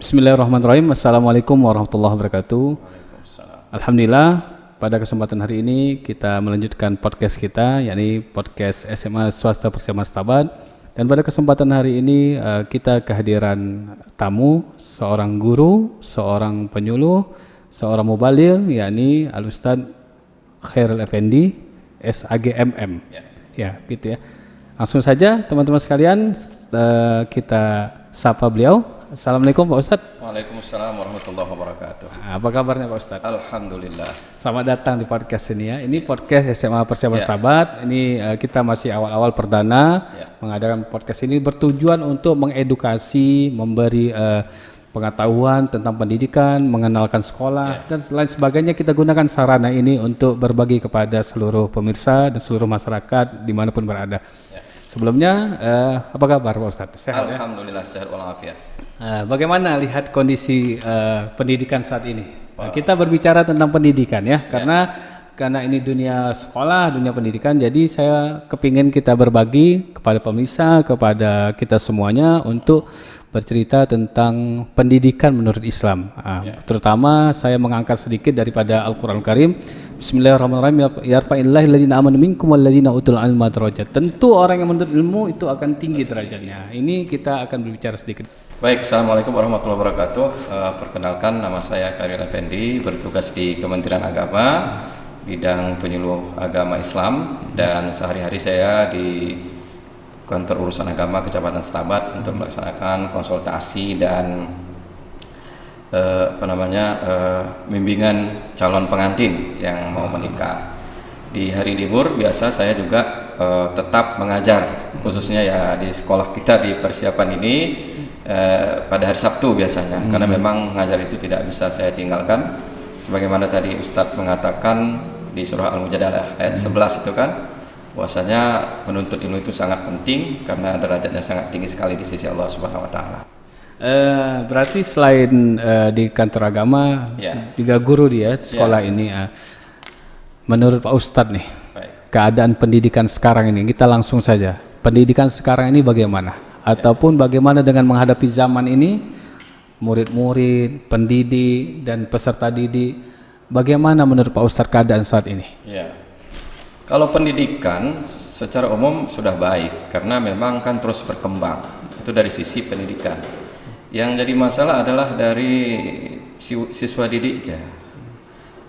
Bismillahirrahmanirrahim. Assalamualaikum warahmatullahi wabarakatuh. Waalaikumsalam. Alhamdulillah, pada kesempatan hari ini kita melanjutkan podcast kita, yakni podcast SMA Swasta Persiapan Setabat. Dan pada kesempatan hari ini kita kehadiran tamu, seorang guru, seorang penyuluh, seorang mubaligh, yakni Al-Ustadz Khairul Effendi, SAGMM. Ya, gitu ya. Langsung saja teman-teman sekalian, kita sapa beliau. Assalamualaikum Pak Ustadz. Waalaikumsalam warahmatullahi wabarakatuh. Apa kabarnya Pak Ustadz? Alhamdulillah. Selamat datang di podcast ini ya. Ini podcast SMA Persiapan Setabat. Ini kita masih awal-awal perdana mengadakan podcast ini bertujuan untuk mengedukasi, memberi pengetahuan tentang pendidikan, mengenalkan sekolah dan lain sebagainya. Kita gunakan sarana ini untuk berbagi kepada seluruh pemirsa dan seluruh masyarakat dimanapun berada. Sebelumnya apa kabar Pak Ustadz? Sehat ya? Alhamdulillah sehat walafiat. Bagaimana lihat kondisi pendidikan saat ini? Kita berbicara tentang pendidikan ya, karena ini dunia sekolah, dunia pendidikan. Jadi saya kepingin kita berbagi kepada pemirsa, kepada kita semuanya untuk bercerita tentang pendidikan menurut Islam. Terutama saya mengangkat sedikit daripada Al-Quran Karim. Bismillahirrahmanirrahim. Yarfa'illahil ladzina amanu minkum wal ladzina utul ilma darajat. Tentu orang yang menuntut ilmu itu akan tinggi derajatnya. Ini kita akan berbicara sedikit. Baik, Assalamualaikum warahmatullahi wabarakatuh. Perkenalkan, nama saya Khairul Effendi, bertugas di Kementerian Agama, bidang penyuluh agama Islam, dan sehari-hari saya di Kantor Urusan Agama Kecamatan Setabat untuk melaksanakan konsultasi dan bimbingan calon pengantin yang mau menikah. Di hari libur biasa saya juga tetap mengajar, khususnya ya di sekolah kita di persiapan ini pada hari Sabtu biasanya, karena memang mengajar itu tidak bisa saya tinggalkan. Sebagaimana tadi Ustadz mengatakan di surah Al-Mujadalah ayat 11 itu kan, bahwasanya menuntut ilmu itu sangat penting karena derajatnya sangat tinggi sekali di sisi Allah Subhanahu wa taala. Berarti selain di kantor agama, juga guru dia sekolah ini. Menurut Pak Ustadz nih, keadaan pendidikan sekarang ini, kita langsung saja. Pendidikan sekarang ini bagaimana? Ataupun bagaimana dengan menghadapi zaman ini, murid-murid, pendidik dan peserta didik, bagaimana menurut Pak Ustadz keadaan saat ini? Ya. Kalau pendidikan secara umum sudah baik karena memang kan terus berkembang. Itu dari sisi pendidikan. Yang jadi masalah adalah dari siswa didiknya.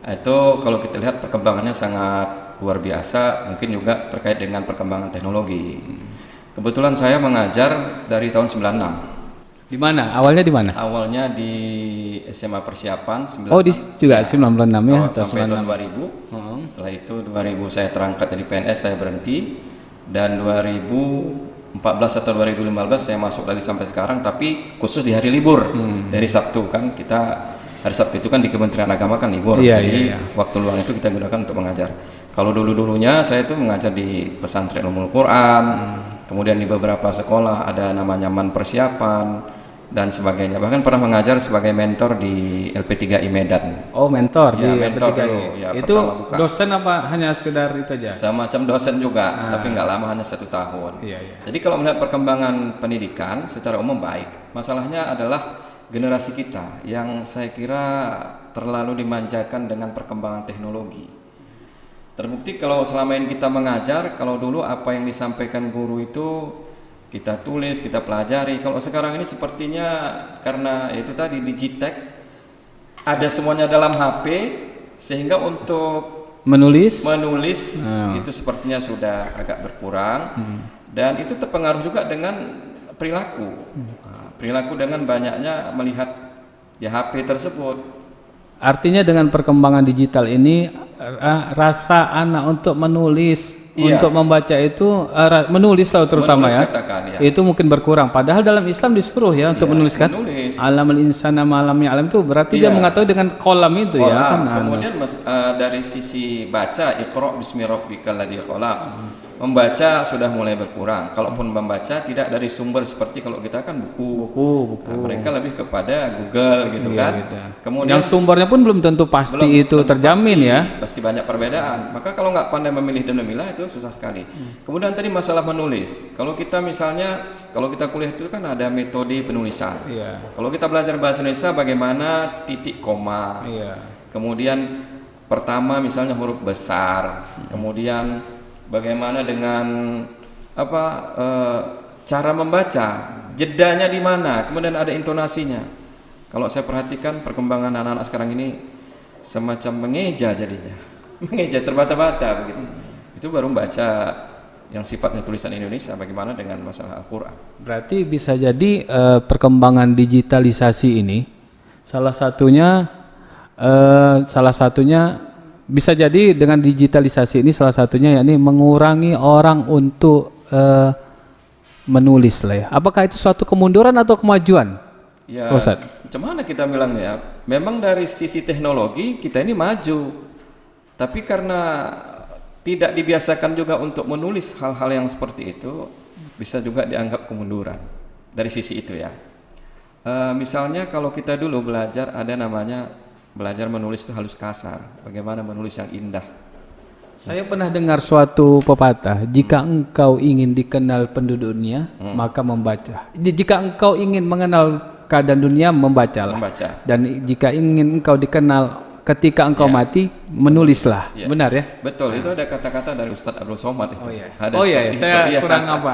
Itu kalau kita lihat perkembangannya sangat luar biasa, mungkin juga terkait dengan perkembangan teknologi. Kebetulan saya mengajar dari tahun 96. Di mana? Awalnya di mana? Awalnya di SMA Persiapan 96. Oh, di juga 96 ya, sampai tahun 2000. Setelah itu 2000 saya terangkat dari PNS, saya berhenti, dan 2014 atau 2015 saya masuk lagi sampai sekarang, tapi khusus di hari libur. Dari Sabtu kan, kita hari Sabtu itu kan di Kementerian Agama kan libur. Jadi waktu luang itu kita gunakan untuk mengajar. Kalau dulunya saya itu mengajar di pesantren Ummul Quran, kemudian di beberapa sekolah ada namanya Man Persiapan dan sebagainya. Bahkan pernah mengajar sebagai mentor di LP3I Medan. Oh, mentor di mentor LP3I. dulu, ya, itu dosen apa hanya sekedar itu aja? Semacam dosen juga, tapi nggak lama, hanya 1 tahun. Jadi kalau melihat perkembangan pendidikan secara umum baik. Masalahnya adalah generasi kita yang saya kira terlalu dimanjakan dengan perkembangan teknologi. Terbukti kalau selama ini kita mengajar, kalau dulu apa yang disampaikan guru itu kita tulis, kita pelajari. Kalau sekarang ini sepertinya karena itu tadi digitek, ada semuanya dalam HP, sehingga untuk menulis itu sepertinya sudah agak berkurang. Dan itu terpengaruh juga dengan perilaku. Perilaku dengan banyaknya melihat HP tersebut. Artinya dengan perkembangan digital ini rasa anak untuk menulis, untuk membaca itu menulis lah terutama katakan, itu mungkin berkurang. Padahal dalam Islam disuruh ya untuk menuliskan. Alamul insana ma lam ya'lam, itu berarti dia mengetahui dengan kolam itu ya kan. Kemudian dari sisi baca, Iqra bismi rabbikal ladzi khalaq. membaca sudah mulai berkurang. Kalaupun membaca tidak dari sumber seperti kalau kita kan buku. Nah, mereka lebih kepada Google gitu kan. Gitu. Kemudian Yang sumbernya pun belum tentu pasti itu terjamin ya. Pasti banyak perbedaan. Maka kalau nggak pandai memilih dan memilah itu susah sekali. Kemudian tadi masalah menulis. Kalau kita misalnya kalau kita kuliah itu kan ada metode penulisan. Kalau kita belajar bahasa Indonesia bagaimana titik koma. Kemudian pertama misalnya huruf besar. Kemudian bagaimana dengan cara membaca, jedanya di mana, kemudian ada intonasinya. Kalau saya perhatikan perkembangan anak-anak sekarang ini semacam mengeja jadinya, mengeja terbata-bata begitu. Itu baru membaca yang sifatnya tulisan Indonesia. Bagaimana dengan masalah Al-Quran? Berarti bisa jadi perkembangan digitalisasi ini salah satunya bisa jadi dengan digitalisasi ini salah satunya yakni mengurangi orang untuk menulis lah ya. Apakah itu suatu kemunduran atau kemajuan? Ya, Ustaz? macam mana kita bilang ya? Memang dari sisi teknologi kita ini maju, tapi karena tidak dibiasakan juga untuk menulis hal-hal yang seperti itu, bisa juga dianggap kemunduran dari sisi itu ya. Misalnya kalau kita dulu belajar ada namanya belajar menulis itu halus kasar, bagaimana menulis yang indah. Saya pernah dengar suatu pepatah, jika engkau ingin dikenal penduduk dunia, maka membaca. Jika engkau ingin mengenal keadaan dunia, membacalah. Dan jika ingin engkau dikenal ketika engkau mati, menulislah. Benar ya? Betul, itu ada kata-kata dari Ustadz Abdul Somad itu. Saya kurang apa.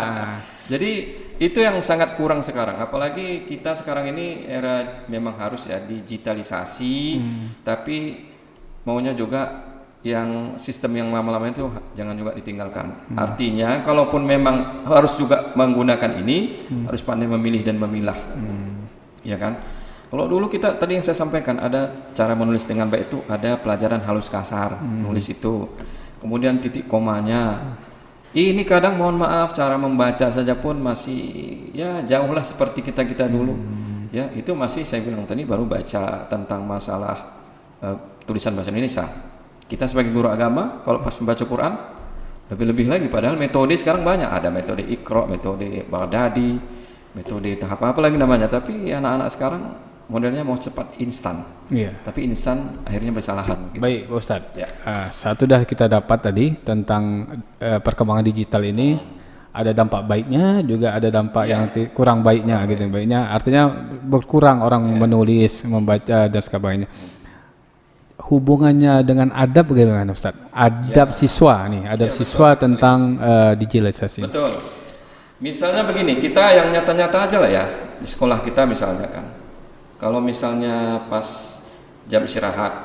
Jadi itu yang sangat kurang sekarang, apalagi kita sekarang ini era memang harus ya digitalisasi, tapi maunya juga yang sistem yang lama-lama itu jangan juga ditinggalkan. Artinya kalaupun memang harus juga menggunakan ini, harus pandai memilih dan memilah, ya kan? Kalau dulu kita tadi yang saya sampaikan ada cara menulis dengan baik itu ada pelajaran halus kasar, nulis itu, kemudian titik komanya. Ini kadang mohon maaf cara membaca saja pun masih ya jauhlah seperti kita dulu. Ya, itu masih saya bilang tadi baru baca tentang masalah tulisan bahasa Indonesia. Kita sebagai guru agama kalau pas membaca Quran lebih-lebih lagi, padahal metode sekarang banyak, ada metode Iqra, metode Baghdadi, metode tahap apa lagi namanya, tapi anak-anak sekarang modelnya mau cepat instan. Tapi instan akhirnya bersalahan gitu. Baik Ustadz, satu dah kita dapat tadi tentang perkembangan digital ini, ada dampak baiknya juga ada dampak yang kurang baiknya gitu. Baiknya artinya berkurang orang menulis, membaca dan sebagainya. Hubungannya dengan adab bagaimana Ustadz? Adab siswa nih, siswa tentang digitalisasi. Betul. Misalnya begini, kita yang nyata-nyata aja lah ya di sekolah kita misalnya kan. Kalau misalnya pas jam istirahat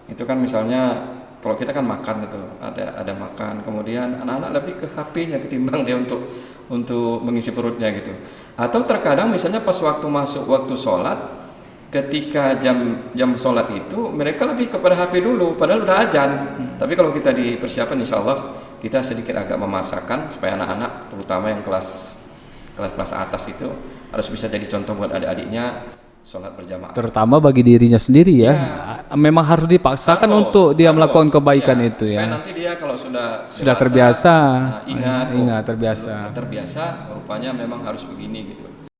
itu kan misalnya kalau kita kan makan itu ada makan, kemudian anak-anak lebih ke HP-nya ketimbang dia untuk mengisi perutnya gitu. Atau terkadang misalnya pas waktu masuk waktu sholat, ketika jam sholat itu mereka lebih kepada HP dulu padahal udah azan. Tapi kalau kita dipersiapkan insya Allah kita sedikit agak memasakkan supaya anak-anak terutama yang kelas atas itu harus bisa jadi contoh buat adik-adiknya sholat berjamaah. Terutama bagi dirinya sendiri ya. Memang harus dipaksakan untuk dia melakukan kebaikan itu ya. Supaya nanti dia kalau sudah terbiasa, ingat terbiasa. Rupanya memang harus begini gitu.